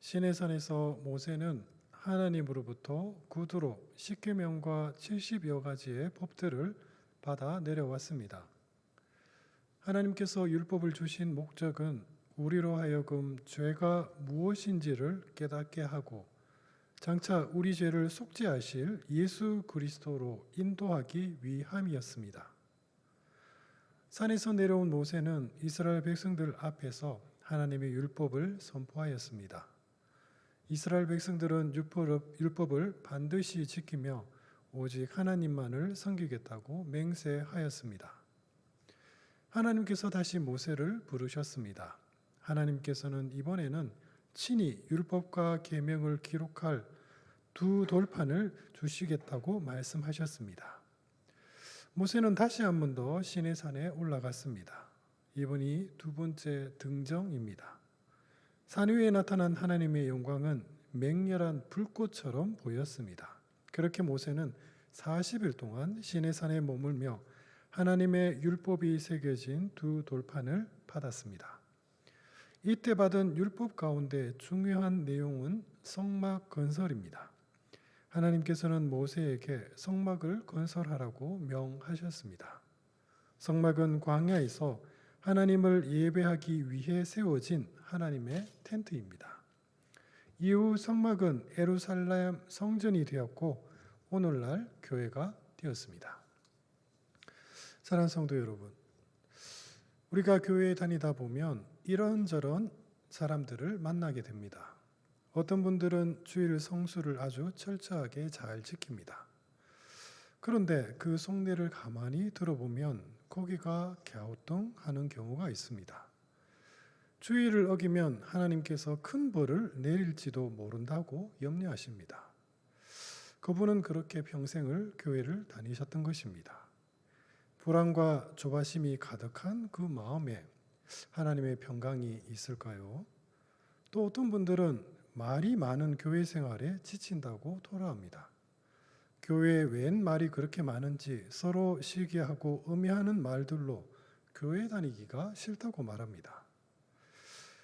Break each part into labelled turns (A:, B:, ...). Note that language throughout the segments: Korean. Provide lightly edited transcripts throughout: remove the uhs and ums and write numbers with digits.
A: 시내산에서 모세는 하나님으로부터 구두로 십계명과 70여 가지의 법들을 받아 내려왔습니다. 하나님께서 율법을 주신 목적은 우리로 하여금 죄가 무엇인지를 깨닫게 하고 장차 우리 죄를 속죄하실 예수 그리스도로 인도하기 위함이었습니다. 산에서 내려온 모세는 이스라엘 백성들 앞에서 하나님의 율법을 선포하였습니다. 이스라엘 백성들은 율법을 반드시 지키며 오직 하나님만을 섬기겠다고 맹세하였습니다. 하나님께서 다시 모세를 부르셨습니다. 하나님께서는 이번에는 친히 율법과 계명을 기록할 두 돌판을 주시겠다고 말씀하셨습니다. 모세는 다시 한 번 더 시내산에 올라갔습니다. 이번이 두 번째 등정입니다. 산 위에 나타난 하나님의 영광은 맹렬한 불꽃처럼 보였습니다. 그렇게 모세는 40일 동안 시내산에 머물며 하나님의 율법이 새겨진 두 돌판을 받았습니다. 이때 받은 율법 가운데 중요한 내용은 성막 건설입니다. 하나님께서는 모세에게 성막을 건설하라고 명하셨습니다. 성막은 광야에서 하나님을 예배하기 위해 세워진 하나님의 텐트입니다. 이후 성막은 예루살렘 성전이 되었고 오늘날 교회가 되었습니다. 사랑하는 성도 여러분, 우리가 교회에 다니다 보면 이런저런 사람들을 만나게 됩니다. 어떤 분들은 주일 성수를 아주 철저하게 잘 지킵니다. 그런데 그 속내를 가만히 들어보면 고개가 갸우뚱하는 경우가 있습니다. 주의를 어기면 하나님께서 큰 벌을 내릴지도 모른다고 염려하십니다. 그분은 그렇게 평생을 교회를 다니셨던 것입니다. 불안과 조바심이 가득한 그 마음에 하나님의 평강이 있을까요? 또 어떤 분들은 말이 많은 교회 생활에 지친다고 토로합니다. 교회에 웬 말이 그렇게 많은지 서로 시기하고 의미하는 말들로 교회 다니기가 싫다고 말합니다.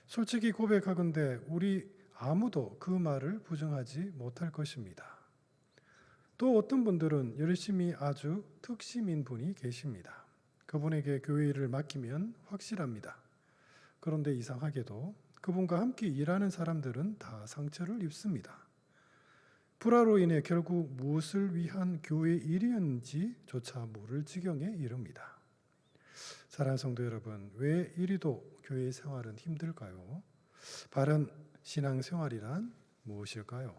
A: 솔직히 고백하건대 우리 아무도 그 말을 부정하지 못할 것입니다. 또 어떤 분들은 열심히 아주 특심인 분이 계십니다. 그분에게 교회 일을 맡기면 확실합니다. 그런데 이상하게도 그분과 함께 일하는 사람들은 다 상처를 입습니다. 불화로 인해 결국 무엇을 위한 교회 일이었는지조차 모를 지경에 이릅니다. 사랑하는 성도 여러분, 왜 이리도 교회 생활은 힘들까요? 바른 신앙생활이란 무엇일까요?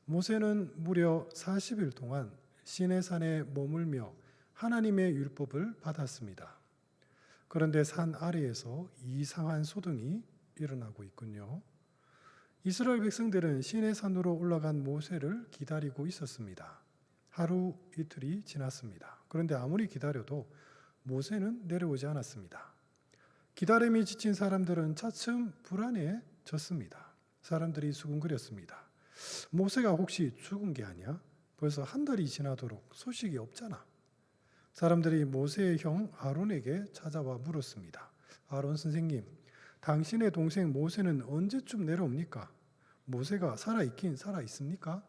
A: 모세는 무려 40일 동안 시내산에 머물며 하나님의 율법을 받았습니다. 그런데 산 아래에서 이상한 소동이 일어나고 있군요. 이스라엘 백성들은 시내산으로 올라간 모세를 기다리고 있었습니다. 하루 이틀이 지났습니다. 그런데 아무리 기다려도 모세는 내려오지 않았습니다. 기다림이 지친 사람들은 차츰 불안해졌습니다. 사람들이 수군거렸습니다. 모세가 혹시 죽은 게 아니야? 벌써 한 달이 지나도록 소식이 없잖아. 사람들이 모세의 형 아론에게 찾아와 물었습니다. 아론 선생님, 당신의 동생 모세는 언제쯤 내려옵니까? 모세가 살아있긴 살아있습니까?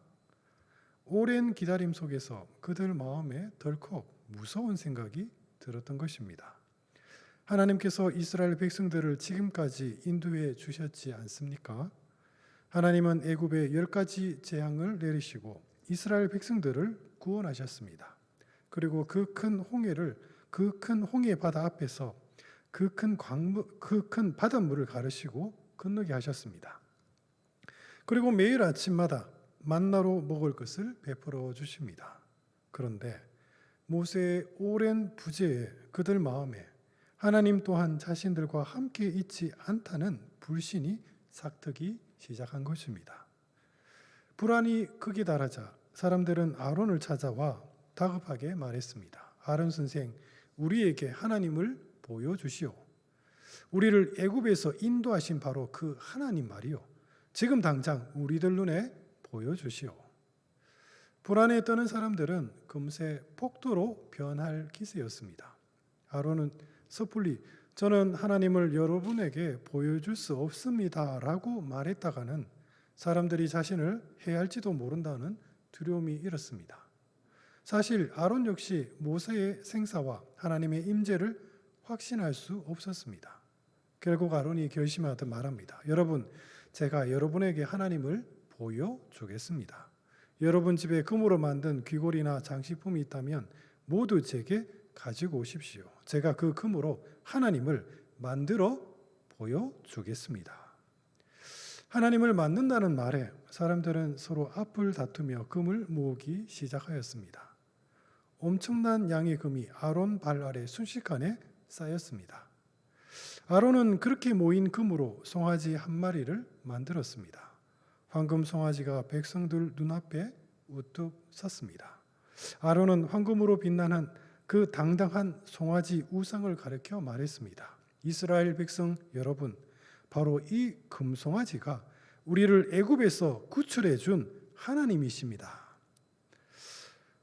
A: 오랜 기다림 속에서 그들 마음에 덜컥 무서운 생각이 들었던 것입니다. 하나님께서 이스라엘 백성들을 지금까지 인도해 주셨지 않습니까? 하나님은 애굽에 10가지 재앙을 내리시고 이스라엘 백성들을 구원하셨습니다. 그리고 그 큰 홍해 바다 앞에서 그 큰 바닷물을 가르시고 건너게 하셨습니다. 그리고 매일 아침마다 만나로 먹을 것을 베풀어 주십니다. 그런데 모세의 오랜 부재에 그들 마음에 하나님 또한 자신들과 함께 있지 않다는 불신이 삭트기 시작한 것입니다. 불안이 극에 달하자 사람들은 아론을 찾아와 다급하게 말했습니다. 아론 선생, 우리에게 하나님을 보여주시오. 우리를 애굽에서 인도하신 바로 그 하나님 말이요, 지금 당장 우리들 눈에 보여주시오. 불안에 떠는 사람들은 금세 폭도로 변할 기세였습니다. 아론은 섣불리 저는 하나님을 여러분에게 보여줄 수 없습니다라고 말했다가는 사람들이 자신을 해할지도 모른다는 두려움이 일었습니다. 사실 아론 역시 모세의 생사와 하나님의 임재를 확신할 수 없었습니다. 결국 아론이 결심하듯 말합니다. 여러분, 제가 여러분에게 하나님을 보여주겠습니다. 여러분 집에 금으로 만든 귀걸이나 장식품이 있다면 모두 제게 가지고 오십시오. 제가 그 금으로 하나님을 만들어 보여주겠습니다. 하나님을 만든다는 말에 사람들은 서로 앞을 다투며 금을 모으기 시작하였습니다. 엄청난 양의 금이 아론 발 아래 순식간에 쌓였습니다. 아론은 그렇게 모인 금으로 송아지 한 마리를 만들었습니다. 황금 송아지가 백성들 눈앞에 우뚝 섰습니다. 아론은 황금으로 빛나는 그 당당한 송아지 우상을 가리켜 말했습니다. 이스라엘 백성 여러분, 바로 이 금송아지가 우리를 애굽에서 구출해 준 하나님이십니다.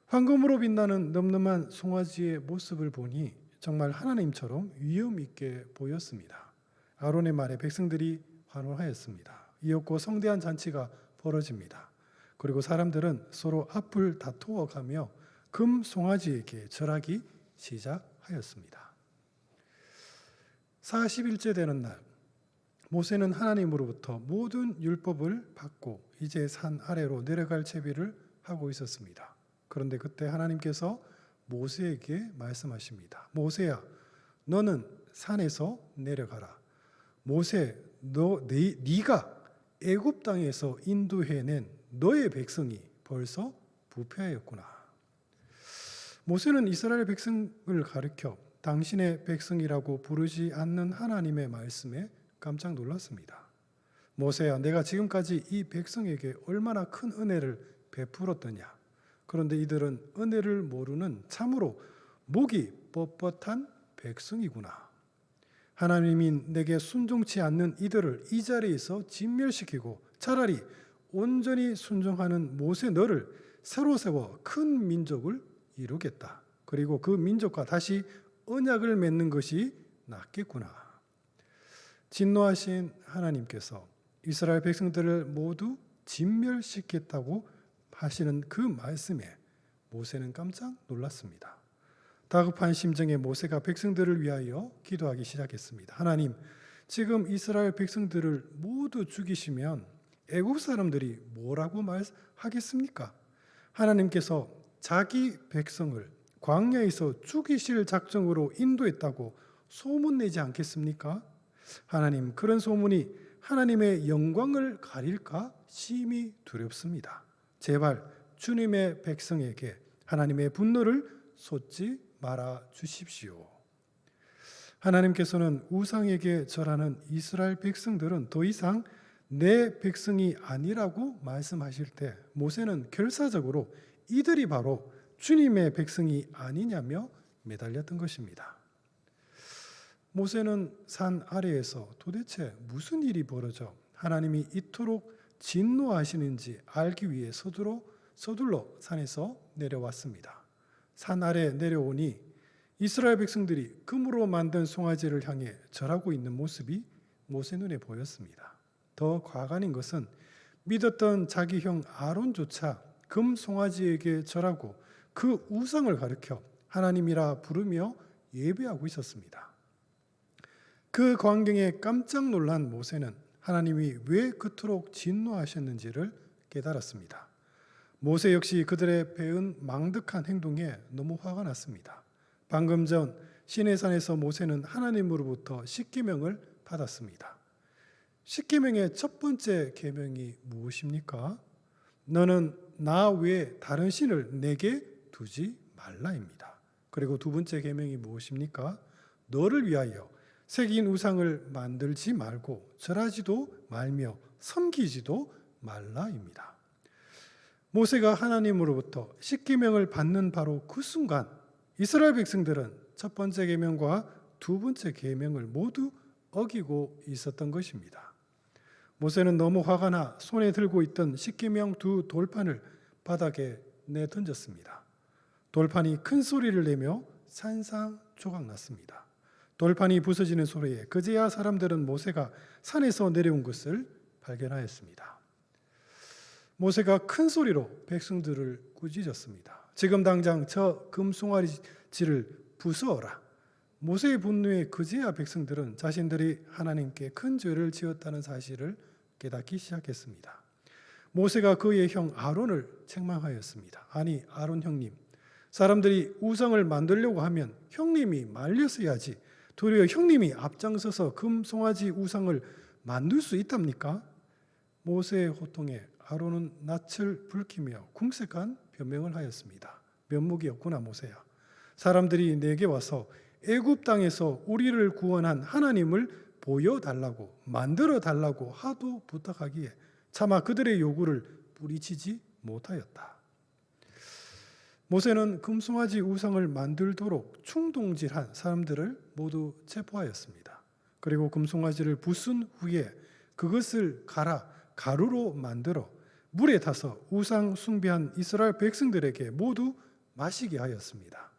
A: 황금으로 빛나는 늠름한 송아지의 모습을 보니 정말 하나님처럼 위엄 있게 보였습니다. 아론의 말에 백성들이 환호하였습니다. 이었고 성대한 잔치가 벌어집니다. 그리고 사람들은 서로 앞을 다투어 가며 금 송아지에게 절하기 시작하였습니다. 40일째 되는 날, 모세는 하나님으로부터 모든 율법을 받고 이제 산 아래로 내려갈 채비를 하고 있었습니다. 그런데 그때 하나님께서 모세에게 말씀하십니다. 모세야, 너는 산에서 내려가라. 모세, 네가 애굽 땅에서 인도해낸 너의 백성이 벌써 부패하였구나. 모세는 이스라엘 백성을 가리켜 당신의 백성이라고 부르지 않는 하나님의 말씀에 깜짝 놀랐습니다. 모세야, 내가 지금까지 이 백성에게 얼마나 큰 은혜를 베풀었더냐. 그런데 이들은 은혜를 모르는 참으로 목이 뻣뻣한 백성이구나. 하나님이 내게 순종치 않는 이들을 이 자리에서 진멸시키고 차라리 온전히 순종하는 모세 너를 새로 세워 큰 민족을 이루겠다. 그리고 그 민족과 다시 언약을 맺는 것이 낫겠구나. 진노하신 하나님께서 이스라엘 백성들을 모두 진멸시켰다고 하시는 그 말씀에 모세는 깜짝 놀랐습니다. 다급한 심정의 모세가 백성들을 위하여 기도하기 시작했습니다. 하나님, 지금 이스라엘 백성들을 모두 죽이시면 애국 사람들이 뭐라고 말하겠습니까? 하나님께서 자기 백성을 광야에서 죽이실 작정으로 인도했다고 소문내지 않겠습니까? 하나님, 그런 소문이 하나님의 영광을 가릴까 심히 두렵습니다. 제발 주님의 백성에게 하나님의 분노를 쏟지 말아 주십시오. 하나님께서는 우상에게 절하는 이스라엘 백성들은 더 이상 내 백성이 아니라고 말씀하실 때 모세는 결사적으로 이들이 바로 주님의 백성이 아니냐며 매달렸던 것입니다. 모세는 산 아래에서 도대체 무슨 일이 벌어져 하나님이 이토록 진노하시는지 알기 위해 서둘러 산에서 내려왔습니다. 산 아래 내려오니 이스라엘 백성들이 금으로 만든 송아지를 향해 절하고 있는 모습이 모세 눈에 보였습니다. 더 과간인 것은 믿었던 자기 형 아론조차 금 송아지에게 절하고 그 우상을 가리켜 하나님이라 부르며 예배하고 있었습니다. 그 광경에 깜짝 놀란 모세는 하나님이 왜 그토록 진노하셨는지를 깨달았습니다. 모세 역시 그들의 배은 망득한 행동에 너무 화가 났습니다. 방금 전 시내산에서 모세는 하나님으로부터 십계명을 받았습니다. 십계명의 첫 번째 계명이 무엇입니까? 너는 나 외에 다른 신을 내게 두지 말라입니다. 그리고 두 번째 계명이 무엇입니까? 너를 위하여 새긴 우상을 만들지 말고 절하지도 말며 섬기지도 말라입니다. 모세가 하나님으로부터 십계명을 받는 바로 그 순간 이스라엘 백성들은 첫 번째 계명과 두 번째 계명을 모두 어기고 있었던 것입니다. 모세는 너무 화가 나 손에 들고 있던 십계명 두 돌판을 바닥에 내던졌습니다. 돌판이 큰 소리를 내며 산산조각 났습니다. 돌판이 부서지는 소리에 그제야 사람들은 모세가 산에서 내려온 것을 발견하였습니다. 모세가 큰 소리로 백성들을 꾸짖었습니다. 지금 당장 저 금송아지를 부수어라. 모세의 분노에 그제야 백성들은 자신들이 하나님께 큰 죄를 지었다는 사실을 깨닫기 시작했습니다. 모세가 그의 형 아론을 책망하였습니다. 아니, 아론 형님, 사람들이 우상을 만들려고 하면 형님이 말렸어야지 도리어 형님이 앞장서서 금송아지 우상을 만들 수 있답니까? 모세의 호통에 아론은 낯을 붉히며 궁색한 변명을 하였습니다. 면목이었구나 모세야. 사람들이 내게 와서 애굽 땅에서 우리를 구원한 하나님을 보여달라고 만들어달라고 하도 부탁하기에 차마 그들의 요구를 뿌리치지 못하였다. 모세는 금송아지 우상을 만들도록 충동질한 사람들을 모두 체포하였습니다. 그리고 금송아지를 부순 후에 그것을 가루로 만들어 물에 타서 우상 숭배한 이스라엘 백성들에게 모두 마시게 하였습니다.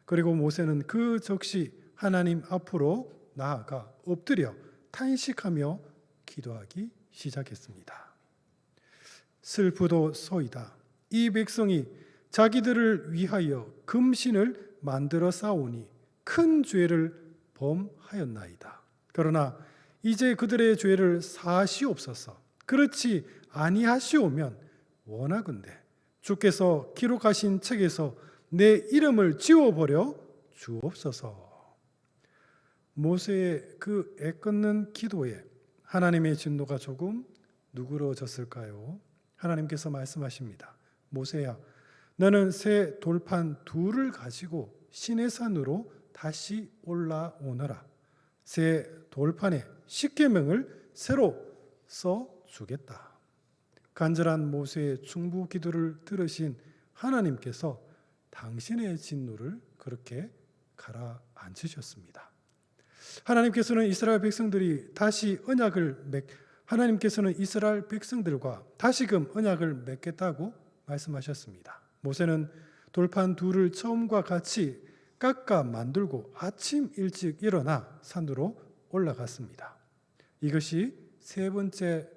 A: 그리고 모세는 그 즉시 하나님 앞으로 나아가 엎드려 탄식하며 기도하기 시작했습니다. 슬프도소이다. 이 백성이 자기들을 위하여 금신을 만들어 싸우니 큰 죄를 범하였나이다. 그러나 이제 그들의 죄를 사하시옵소서. 그렇지 아니하시오면 원하건대 주께서 기록하신 책에서 내 이름을 지워버려 주옵소서. 모세의 그 애끓는 기도에 하나님의 진노가 조금 누그러졌을까요? 하나님께서 말씀하십니다. 모세야, 너는 새 돌판 둘을 가지고 시내산으로 다시 올라오너라. 새 돌판에 십계명을 새로 써주겠다. 간절한 모세의 중보 기도를 들으신 하나님께서 당신의 진노를 그렇게 가라앉히셨습니다. 하나님께서는 이스라엘 백성들과 다시금 언약을 맺겠다고 말씀하셨습니다. 모세는 돌판 둘을 처음과 같이 깎아 만들고 아침 일찍 일어나 산으로 올라갔습니다. 이것이 세 번째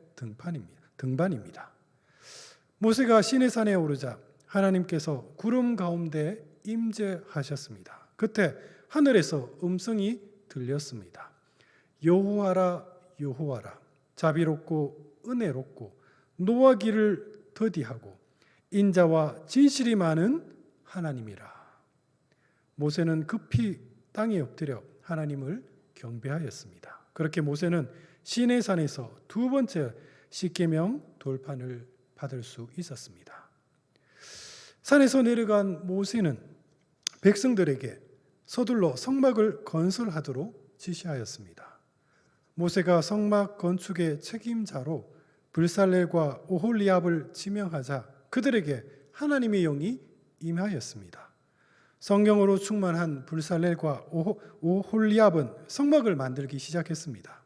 A: 등반입니다. 모세가 시내산에 오르자 하나님께서 구름 가운데 임재하셨습니다. 그때 하늘에서 음성이 들렸습니다. 여호와라 여호와라, 자비롭고 은혜롭고 노하기를 더디하고 인자와 진실이 많은 하나님이라. 모세는 급히 땅에 엎드려 하나님을 경배하였습니다. 그렇게 모세는 시내산에서 두 번째 십계명 돌판을 받을 수 있었습니다. 산에서 내려간 모세는 백성들에게 서둘러 성막을 건설하도록 지시하였습니다. 모세가 성막 건축의 책임자로 불살렐과 오홀리압을 지명하자 그들에게 하나님의 영이 임하였습니다. 성경으로 충만한 불살렐과 오홀리압은 성막을 만들기 시작했습니다.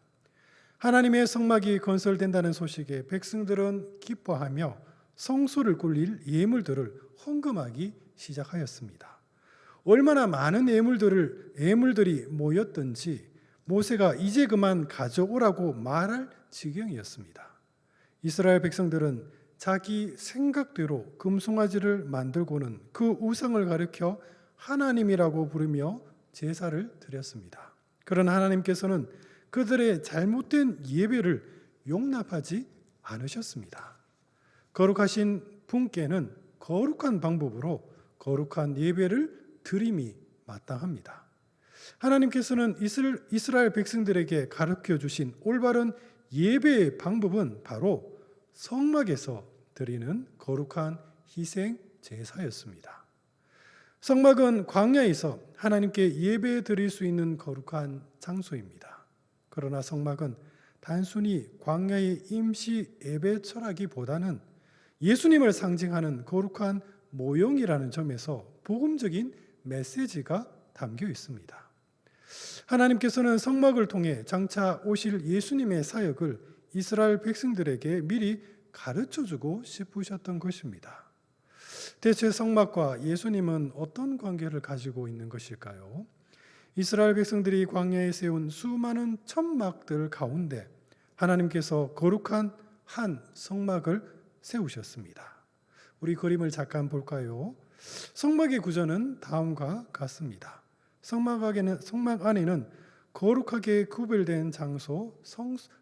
A: 하나님의 성막이 건설된다는 소식에 백성들은 기뻐하며 성소를 굴릴 예물들을 헌금하기 시작하였습니다. 얼마나 많은 예물들이 모였던지 모세가 이제 그만 가져오라고 말할 지경이었습니다. 이스라엘 백성들은 자기 생각대로 금송아지를 만들고는 그 우상을 가리켜 하나님이라고 부르며 제사를 드렸습니다. 그러나 하나님께서는 그들의 잘못된 예배를 용납하지 않으셨습니다. 거룩하신 분께는 거룩한 방법으로 거룩한 예배를 드림이 마땅합니다. 하나님께서는 이스라엘 백성들에게 가르쳐 주신 올바른 예배의 방법은 바로 성막에서 드리는 거룩한 희생 제사였습니다. 성막은 광야에서 하나님께 예배 드릴 수 있는 거룩한 장소입니다. 그러나 성막은 단순히 광야의 임시 예배처라기보다는 예수님을 상징하는 거룩한 모형이라는 점에서 복음적인 메시지가 담겨 있습니다. 하나님께서는 성막을 통해 장차 오실 예수님의 사역을 이스라엘 백성들에게 미리 가르쳐주고 싶으셨던 것입니다. 대체 성막과 예수님은 어떤 관계를 가지고 있는 것일까요? 이스라엘 백성들이 광야에 세운 수많은 천막들 가운데 하나님께서 거룩한 한 성막을 세우셨습니다. 우리 그림을 잠깐 볼까요? 성막의 구조는 다음과 같습니다. 성막 안에는 거룩하게 구별된 장소,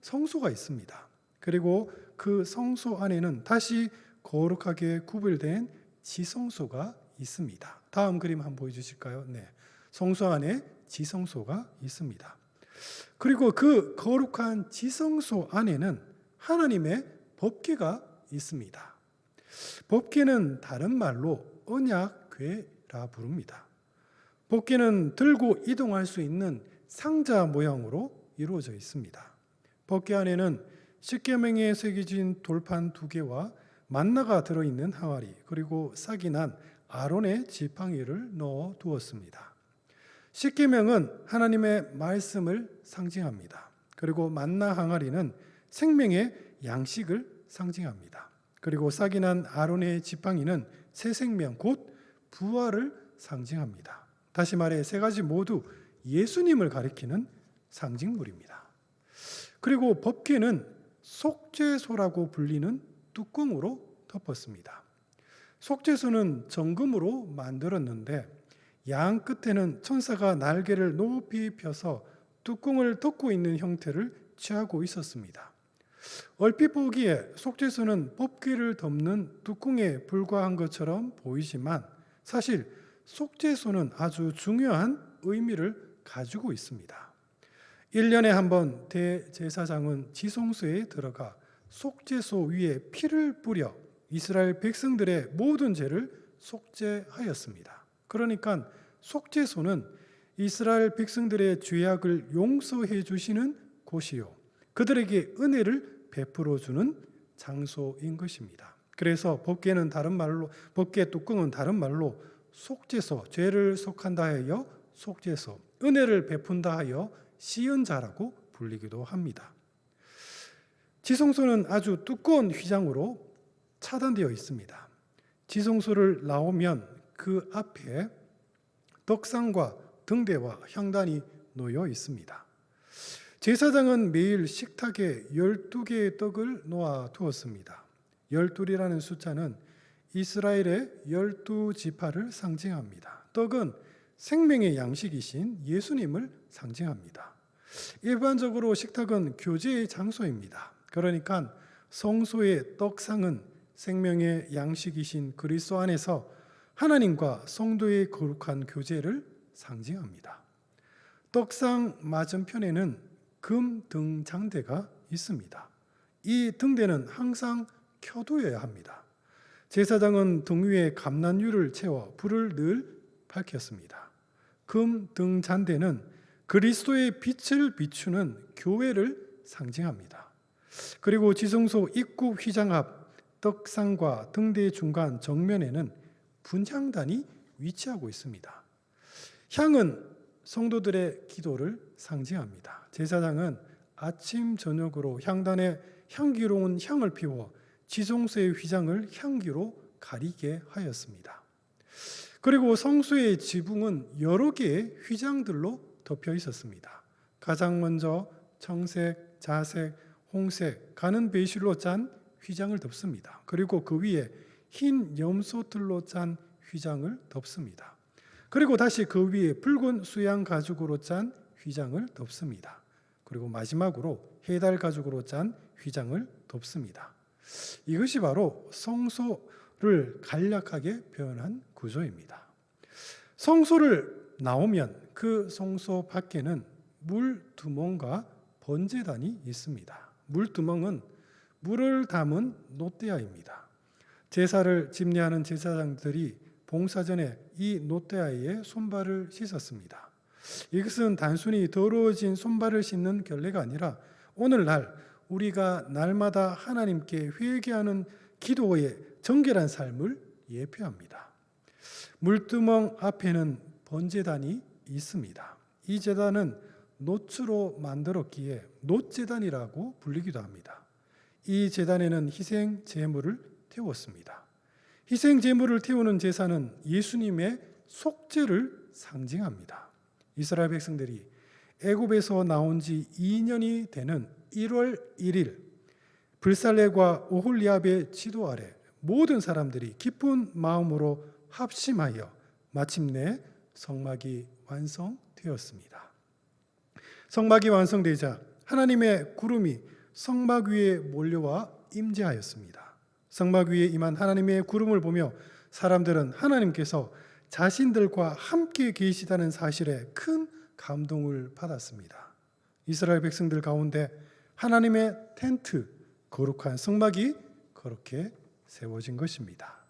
A: 성소가 있습니다. 그리고 그 성소 안에는 다시 거룩하게 구별된 지성소가 있습니다. 다음 그림 한번 보여주실까요? 네, 성소 안에 지성소가 있습니다. 그리고 그 거룩한 지성소 안에는 하나님의 법궤가 있습니다. 법궤는 다른 말로 언약궤라 부릅니다. 법궤는 들고 이동할 수 있는 상자 모양으로 이루어져 있습니다. 법궤 안에는 십계명에 새겨진 돌판 2개와 만나가 들어있는 항아리, 그리고 싹이 난 아론의 지팡이를 넣어 두었습니다. 십계명은 하나님의 말씀을 상징합니다. 그리고 만나 항아리는 생명의 양식을 상징합니다. 그리고 싹이 난 아론의 지팡이는 새 생명, 곧 부활을 상징합니다. 다시 말해 3가지 모두 예수님을 가리키는 상징물입니다. 그리고 법궤는 속죄소라고 불리는 뚜껑으로 덮었습니다. 속죄소는 정금으로 만들었는데 양 끝에는 천사가 날개를 높이 펴서 뚜껑을 덮고 있는 형태를 취하고 있었습니다. 얼핏 보기에 속죄소는 법궤를 덮는 뚜껑에 불과한 것처럼 보이지만 사실 속죄소는 아주 중요한 의미를 가지고 있습니다. 1년에 한 번 대제사장은 지성소에 들어가 속죄소 위에 피를 뿌려 이스라엘 백성들의 모든 죄를 속죄하였습니다. 그러니까 속죄소는 이스라엘 백성들의 죄악을 용서해 주시는 곳이요, 그들에게 은혜를 베풀어 주는 장소인 것입니다. 그래서 법궤는 다른 말로, 법궤 뚜껑은 다른 말로 속죄소, 죄를 속한다 하여 속죄소, 은혜를 베푼다 하여 시은자라고 불리기도 합니다. 지성소는 아주 두꺼운 휘장으로 차단되어 있습니다. 지성소를 나오면 그 앞에 떡상과 등대와 향단이 놓여 있습니다. 제사장은 매일 식탁에 12개의 떡을 놓아 두었습니다. 12이라는 숫자는 이스라엘의 12지파를 상징합니다. 떡은 생명의 양식이신 예수님을 상징합니다. 일반적으로 식탁은 교제의 장소입니다. 그러니까 성소의 떡상은 생명의 양식이신 그리스도 안에서 하나님과 성도의 거룩한 교제를 상징합니다. 떡상 맞은편에는 금 등장대가 있습니다. 이 등대는 항상 켜두어야 합니다. 제사장은 등 위에 감난유를 채워 불을 늘 밝혔습니다. 금 등잔대는 그리스도의 빛을 비추는 교회를 상징합니다. 그리고 지성소 입구 휘장 앞 떡상과 등대 중간 정면에는 분향단이 위치하고 있습니다. 향은 성도들의 기도를 상징합니다. 제사장은 아침 저녁으로 향단에 향기로운 향을 피워 지성소의 휘장을 향기로 가리게 하였습니다. 그리고 성소의 지붕은 여러 개의 휘장들로 덮여 있었습니다. 가장 먼저 청색, 자색, 홍색, 가는 배실로 짠 휘장을 덮습니다. 그리고 그 위에 흰 염소틀로 짠 휘장을 덮습니다. 그리고 다시 그 위에 붉은 수양 가죽으로 짠 휘장을 덮습니다. 그리고 마지막으로 해달 가죽으로 짠 휘장을 덮습니다. 이것이 바로 성소를 간략하게 표현한 구조입니다. 성소를 나오면 그 성소 밖에는 물두멍과 번제단이 있습니다. 물두멍은 물을 담은 놋대야입니다. 제사를 집례하는 제사장들이 봉사 전에 이 놋대야에 손발을 씻었습니다. 이것은 단순히 더러워진 손발을 씻는 결례가 아니라 오늘날 우리가 날마다 하나님께 회개하는 기도의 정결한 삶을 예표합니다. 물두멍 앞에는 번제단이 있습니다. 이 제단은 놋으로 만들었기에 놋제단이라고 불리기도 합니다. 이 제단에는 희생 제물을 태웠습니다. 희생 제물을 태우는 제사는 예수님의 속죄를 상징합니다. 이스라엘 백성들이 애굽에서 나온 지 2년이 되는 1월 1일 불살레과 오홀리압의 지도 아래 모든 사람들이 기쁜 마음으로 합심하여 마침내 성막이 완성되었습니다. 성막이 완성되자 하나님의 구름이 성막 위에 몰려와 임재하였습니다. 성막 위에 임한 하나님의 구름을 보며 사람들은 하나님께서 자신들과 함께 계시다는 사실에 큰 감동을 받았습니다. 이스라엘 백성들 가운데 하나님의 텐트, 거룩한 성막이 그렇게 세워진 것입니다.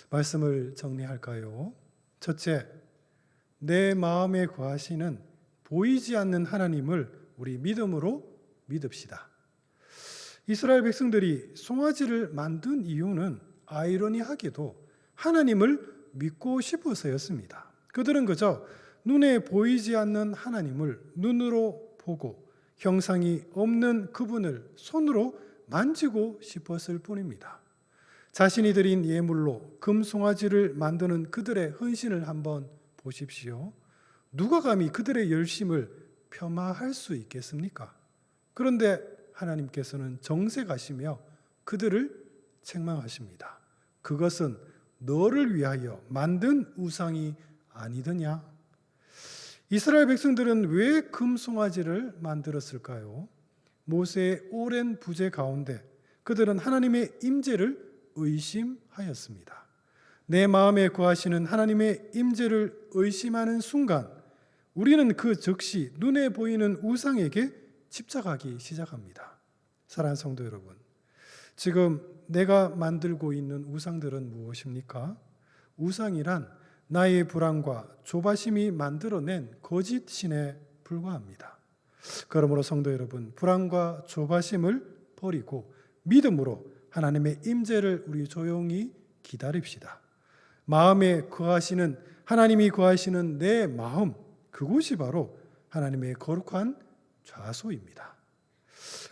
A: 말씀을 정리할까요? 첫째, 내 마음에 거하시는 보이지 않는 하나님을 우리 믿음으로 믿읍시다. 이스라엘 백성들이 송아지를 만든 이유는 아이러니하게도 하나님을 믿고 싶어서였습니다. 그들은 그저 눈에 보이지 않는 하나님을 눈으로 보고 형상이 없는 그분을 손으로 만지고 싶었을 뿐입니다. 자신이 드린 예물로 금송아지를 만드는 그들의 헌신을 한번 보십시오. 누가 감히 그들의 열심을 폄하할 수 있겠습니까? 그런데 하나님께서는 정색하시며 그들을 책망하십니다. 그것은 너를 위하여 만든 우상이 아니더냐? 이스라엘 백성들은 왜 금송아지를 만들었을까요? 모세의 오랜 부재 가운데 그들은 하나님의 임재를 의심하였습니다. 내 마음에 거하시는 하나님의 임재를 의심하는 순간 우리는 그 즉시 눈에 보이는 우상에게 집착하기 시작합니다. 사랑하는 성도 여러분, 지금 내가 만들고 있는 우상들은 무엇입니까? 우상이란 나의 불안과 조바심이 만들어낸 거짓 신에 불과합니다. 그러므로 성도 여러분, 불안과 조바심을 버리고 믿음으로 하나님의 임재를 우리 조용히 기다립시다. 마음에 거하시는 하나님이 거하시는 내 마음, 그곳이 바로 하나님의 거룩한 좌소입니다.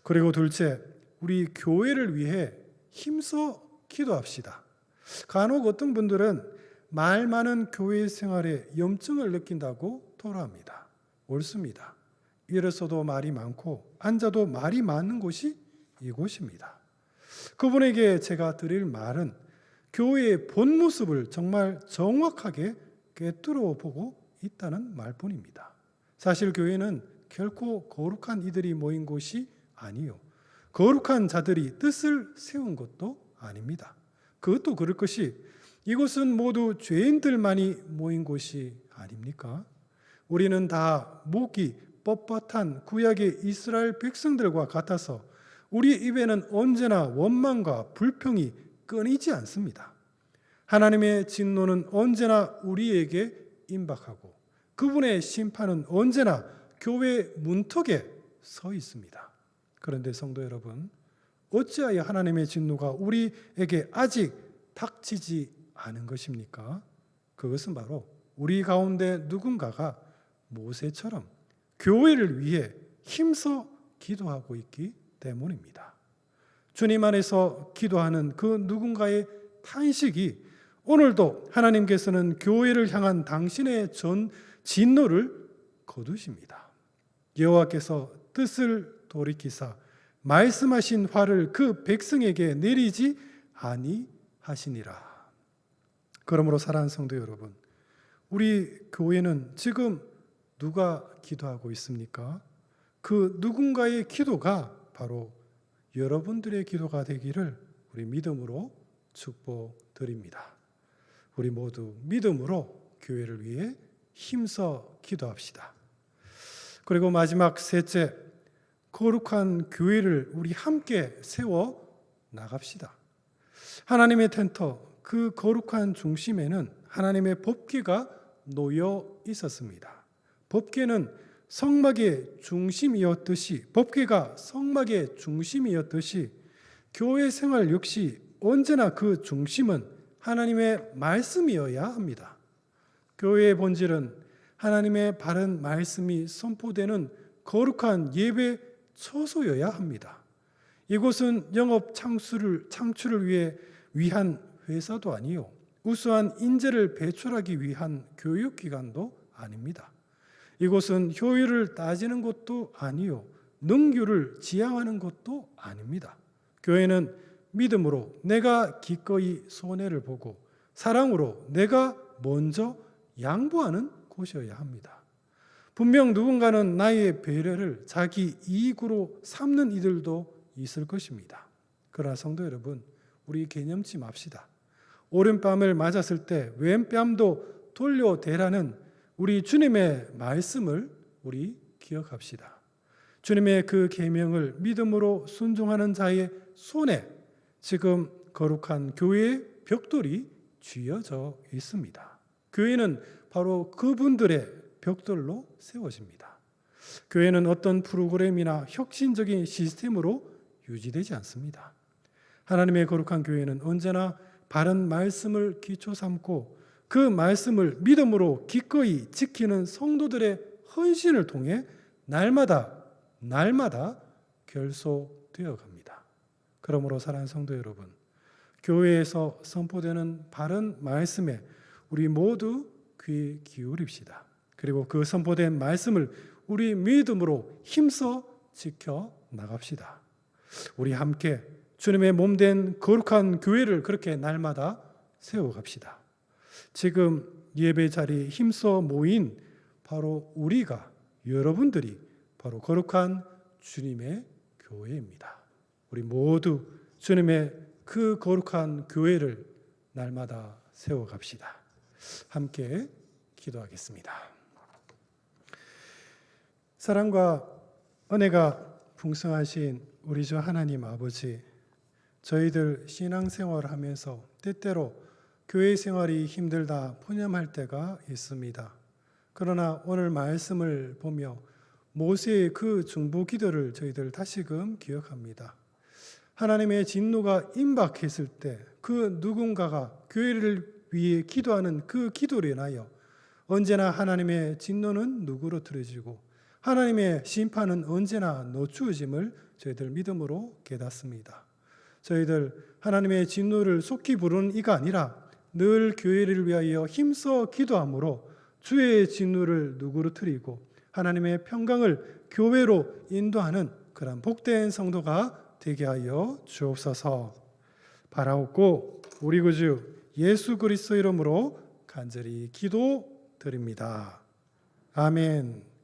A: 그리고 둘째, 우리 교회를 위해 힘써 기도합시다. 간혹 어떤 분들은 말 많은 교회 생활에 염증을 느낀다고 토로합니다. 옳습니다. 일어서도 말이 많고 앉아도 말이 많은 곳이 이곳입니다. 그분에게 제가 드릴 말은 교회의 본 모습을 정말 정확하게 꿰뚫어 보고 있다는 말뿐입니다. 사실 교회는 결코 거룩한 이들이 모인 곳이 아니요, 거룩한 자들이 뜻을 세운 것도 아닙니다. 그것도 그럴 것이 이곳은 모두 죄인들만이 모인 곳이 아닙니까? 우리는 다 목이 뻣뻣한 구약의 이스라엘 백성들과 같아서 우리 입에는 언제나 원망과 불평이 끊이지 않습니다. 하나님의 진노는 언제나 우리에게 임박하고 그분의 심판은 언제나 교회 문턱에 서 있습니다. 그런데 성도 여러분, 어찌하여 하나님의 진노가 우리에게 아직 닥치지 않은 것입니까? 그것은 바로 우리 가운데 누군가가 모세처럼 교회를 위해 힘써 기도하고 있기 때문입니다. 주님 안에서 기도하는 그 누군가의 탄식이 오늘도 하나님께서는 교회를 향한 당신의 진노를 거두십니다. 여호와께서 뜻을 돌이키사 말씀하신 화를 그 백성에게 내리지 아니하시니라. 그러므로 사랑하는 성도 여러분, 우리 교회는 지금 누가 기도하고 있습니까? 그 누군가의 기도가 바로 여러분들의 기도가 되기를 우리 믿음으로 축복드립니다. 우리 모두 믿음으로 교회를 위해 힘써 기도합시다. 그리고 마지막 셋째, 거룩한 교회를 우리 함께 세워 나갑시다. 하나님의 텐트, 그 거룩한 중심에는 하나님의 법궤가 놓여 있었습니다. 법궤는 성막의 중심이었듯이, 법궤가 성막의 중심이었듯이 교회 생활 역시 언제나 그 중심은 하나님의 말씀이어야 합니다. 교회의 본질은 하나님의 바른 말씀이 선포되는 거룩한 예배 처소여야 합니다. 이곳은 영업 창출을 위한 회사도 아니요, 우수한 인재를 배출하기 위한 교육기관도 아닙니다. 이곳은 효율을 따지는 곳도 아니요 능률을 지향하는 곳도 아닙니다. 교회는 믿음으로 내가 기꺼이 손해를 보고 사랑으로 내가 먼저 양보하는 곳이어야 합니다. 분명 누군가는 나의 배려를 자기 이익으로 삼는 이들도 있을 것입니다. 그러나 성도 여러분, 우리 개념치 맙시다. 오른뺨을 맞았을 때 왼뺨도 돌려대라는 우리 주님의 말씀을 우리 기억합시다. 주님의 그 계명을 믿음으로 순종하는 자의 손에 지금 거룩한 교회의 벽돌이 쥐어져 있습니다. 교회는 바로 그분들의 벽돌로 세워집니다. 교회는 어떤 프로그램이나 혁신적인 시스템으로 유지되지 않습니다. 하나님의 거룩한 교회는 언제나 바른 말씀을 기초 삼고 그 말씀을 믿음으로 기꺼이 지키는 성도들의 헌신을 통해 날마다 결속되어 갑니다. 그러므로 사랑하는 성도 여러분, 교회에서 선포되는 바른 말씀에 우리 모두 귀 기울입시다. 그리고 그 선포된 말씀을 우리 믿음으로 힘써 지켜 나갑시다. 우리 함께 주님의 몸된 거룩한 교회를 그렇게 날마다 세워갑시다. 지금 예배 자리에 힘써 모인 바로 우리가, 여러분들이 바로 거룩한 주님의 교회입니다. 우리 모두 주님의 그 거룩한 교회를 날마다 세워갑시다. 함께 기도하겠습니다. 사랑과 은혜가 풍성하신 우리 주 하나님 아버지, 저희들 신앙생활을 하면서 때때로 교회 생활이 힘들다 푸념할 때가 있습니다. 그러나 오늘 말씀을 보며 모세의 그 중보 기도를 저희들 다시금 기억합니다. 하나님의 진노가 임박했을 때 그 누군가가 교회를 위해 기도하는 그 기도로 인하여 언제나 하나님의 진노는 누그러뜨려지고 하나님의 심판은 언제나 늦추어짐을 저희들 믿음으로 깨닫습니다. 저희들 하나님의 진노를 속히 부르는 이가 아니라 늘 교회를 위하여 힘써 기도함으로 주의 진노를 누그러뜨리고 하나님의 평강을 교회로 인도하는 그런 복된 성도가 되게 하여 주옵소서. 바라옵고 우리 구주 예수 그리스도 이름으로 간절히 기도드립니다. 아멘.